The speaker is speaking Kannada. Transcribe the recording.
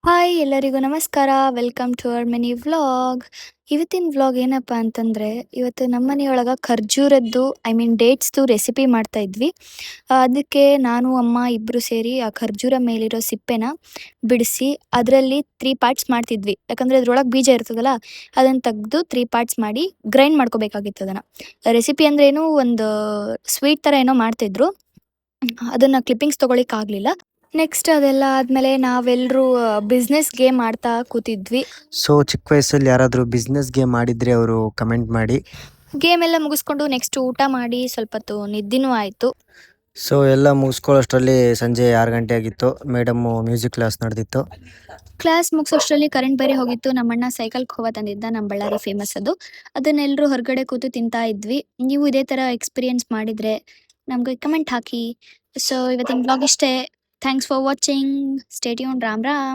ಹಾಯ್ ಎಲ್ಲರಿಗೂ ನಮಸ್ಕಾರ. Welcome to our mini vlog. ಇವತ್ತಿನ ವ್ಲಾಗ್ ಏನಪ್ಪ ಅಂತಂದರೆ, ಇವತ್ತು ನಮ್ಮ ಮನೆಯೊಳಗೆ ಖರ್ಜೂರದ್ದು ಡೇಟ್ಸ್ದು ರೆಸಿಪಿ ಮಾಡ್ತಾ ಇದ್ವಿ. ಅದಕ್ಕೆ ನಾನು ಅಮ್ಮ ಇಬ್ಬರು ಸೇರಿ ಆ ಖರ್ಜೂರ ಮೇಲಿರೋ ಸಿಪ್ಪೆನ ಬಿಡಿಸಿ ಅದರಲ್ಲಿ 3 ಪಾರ್ಟ್ಸ್ ಮಾಡ್ತಿದ್ವಿ. ಯಾಕಂದರೆ ಅದ್ರೊಳಗೆ ಬೀಜ ಇರ್ತದಲ್ಲ, ಅದನ್ನು ತೆಗೆದು 3 ಪಾರ್ಟ್ಸ್ ಮಾಡಿ ಗ್ರೈಂಡ್ ಮಾಡ್ಕೋಬೇಕಾಗಿತ್ತು ಅದನ್ನು. ರೆಸಿಪಿ ಅಂದ್ರೇನು ಒಂದು ಸ್ವೀಟ್ ಥರ ಏನೋ ಮಾಡ್ತಿದ್ರು. ಅದನ್ನು ಕ್ಲಿಪ್ಪಿಂಗ್ಸ್ ತೊಗೊಳಿಕ್ಕಾಗಲಿಲ್ಲ. ನೆಕ್ಸ್ಟ್ ಅದೆಲ್ಲ ಆದಮೇಲೆ ನಾವೆಲ್ಲರೂ ಬಿಸ್ನೆಸ್ ಗೇಮ್ ಆಡ್ತಾ ಕೂತಿದ್ವಿ. ಸೊ ಚಿಕ್ಕ ವಯಸ್ಸಲ್ಲಿ ಯಾರಾದರೂ ಬಿಸ್ನೆಸ್ ಗೇಮ್ ಮಾಡಿದರೆ ಅವರು ಕಮೆಂಟ್ ಮಾಡಿ. ಗೇಮ್ ಎಲ್ಲ ಮುಗಿಸ್ಕೊಂಡು ನೆಕ್ಸ್ಟ್ ಊಟ ಮಾಡಿ ಸ್ವಲ್ಪ ಹೊತ್ತು ನಿದ್ದಿನೂ ಆಯಿತು. ಸೊ ಎಲ್ಲ ಮುಗಿಸ್ಕೊಳ್ಳೋಷ್ಟರಲ್ಲಿ ಸಂಜೆ 6 ಗಂಟೆ ಆಗಿತ್ತು. ಮೇಡಮ್ಮು ಮ್ಯೂಸಿಕ್ ಕ್ಲಾಸ್ ನಡೆದಿತ್ತು. ಕ್ಲಾಸ್ ಮುಗಿಸೋಷ್ಟರಲ್ಲಿ ಕರೆಂಟ್ ಬೇರೆ ಹೋಗಿತ್ತು. ನಮ್ಮಣ್ಣ ಸೈಕಲ್ ಖೋವಾ ತಂದಿದ್ದ, ನಮ್ಮ ಬಳ್ಳಾರಿ ಫೇಮಸ್ ಅದು. ಅದನ್ನೆಲ್ಲರೂ ಹೊರಗಡೆ ಕೂತು ತಿಂತಾ ಇದ್ವಿ. ನೀವು ಇದೇ ಥರ ಎಕ್ಸ್ಪೀರಿಯನ್ಸ್ ಮಾಡಿದರೆ ನಮಗೆ ಕಮೆಂಟ್ ಹಾಕಿ. ಸೊ ಇವತ್ತಿನ ಬ್ಲಾಗ್ ಇಷ್ಟೇ. Thanks for watching. Stay tune. Ram Ram.